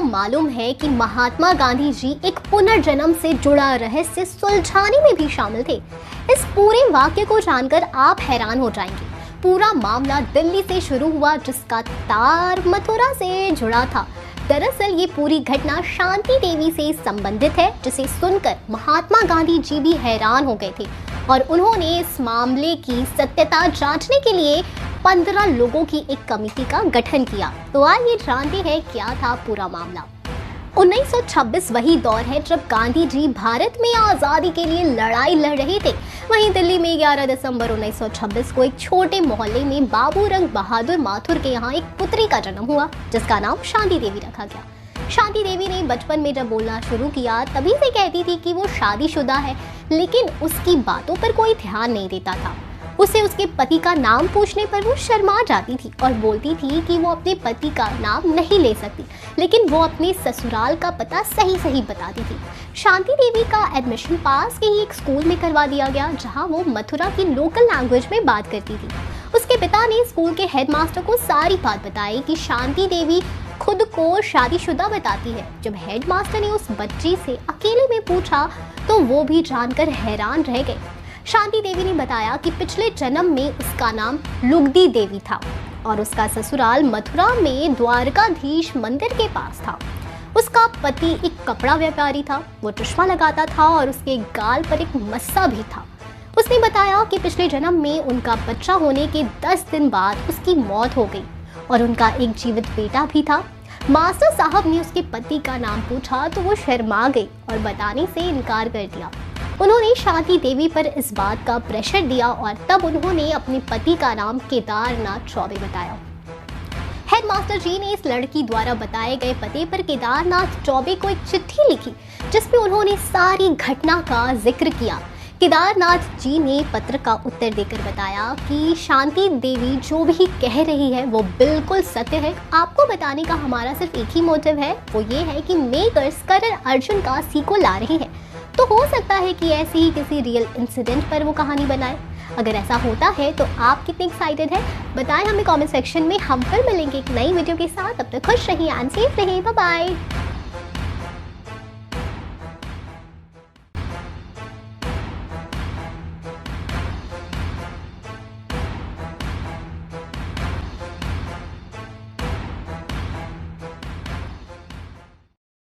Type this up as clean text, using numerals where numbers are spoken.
मालूम है कि महात्मा गांधी जी एक पुनर्जन्म से जुड़ा रहस्य सुलझाने में भी शामिल थे। इस पूरे वाक्य को जानकर आप हैरान हो जाएंगे। पूरा मामला दिल्ली से शुरू हुआ, जिसका तार मथुरा से जुड़ा था। दरअसल ये पूरी घटना शांति देवी से संबंधित है, जिसे सुनकर महात्मा गांधी जी भी हैरान हो गए थे और उन्होंने इस मामले की सत्यता जांचने के लिए 15 लोगों की एक कमेटी का गठन किया। तो आइए जानते हैं क्या था पूरा मामला। 1926 वही दौर है जब गांधी जी भारत में आज़ादी के लिए लड़ाई लड़ रहे थे। वहीं दिल्ली में 11 दिसंबर 1926 को एक छोटे मोहल्ले में बाबू रंग बहादुर माथुर के यहाँ एक पुत्री का जन्म हुआ, जिसका नाम शांति देवी रखा गया। शांति देवी ने बचपन में जब बोलना शुरू किया तभी से कहती थी कि वो शादीशुदा है, लेकिन उसकी बातों पर कोई ध्यान नहीं देता था। उसे उसके पति का नाम पूछने पर वो शर्मा जाती थी और बोलती थी कि वो अपने पति का नाम नहीं ले सकती, लेकिन वो अपने ससुराल का पता सही सही बताती थी। शांति देवी का एडमिशन पास के ही एक स्कूल में करवा दिया गया, जहां वो मथुरा की लोकल लैंग्वेज में बात करती थी। उसके पिता ने स्कूल के हेडमास्टर को सारी बात बताई कि शांति देवी खुद को शादीशुदा बताती है। जब हेडमास्टर ने उस बच्ची से अकेले में पूछा तो वो भी जानकर हैरान रह गए। शांति देवी ने बताया कि पिछले जन्म में उसका नाम लुगदी देवी था और उसका ससुराल मथुरा में द्वारकाधीश मंदिर के पास था। उसका पति एक कपड़ा व्यापारी था, वो चश्मा लगाता था और उसके गाल पर एक मस्सा भी था। उसने बताया कि पिछले जन्म में उनका बच्चा होने के 10 दिन बाद उसकी मौत हो गई और उनका एक जीवित बेटा भी था। मास्टर साहब ने उसके पति का नाम पूछा तो वो शर्मा गई और बताने से इनकार कर दिया। उन्होंने शांति देवी पर इस बात का प्रेशर दिया और तब उन्होंने अपने पति का नाम केदारनाथ चौबे बताया। हेडमास्टर जी ने इस लड़की द्वारा बताए गए पते पर केदारनाथ चौबे को एक चिट्ठी लिखी, जिसमें उन्होंने सारी घटना का जिक्र किया। केदारनाथ जी ने पत्र का उत्तर देकर बताया कि शांति देवी जो भी कह रही है वो बिल्कुल सत्य है। आपको बताने का हमारा सिर्फ एक ही मोटिव है, वो ये है कि मेकर्स करण अर्जुन का सीक्वल ला रहे हैं, तो हो सकता है कि ऐसे ही किसी रियल इंसिडेंट पर वो कहानी बनाए। अगर ऐसा होता है तो आप कितने एक्साइटेड हैं, बताएं हमें कमेंट सेक्शन में। हम फिर मिलेंगे एक नई वीडियो के साथ। तब तक खुश रहिए एंड सेफ रहिए। Bye bye.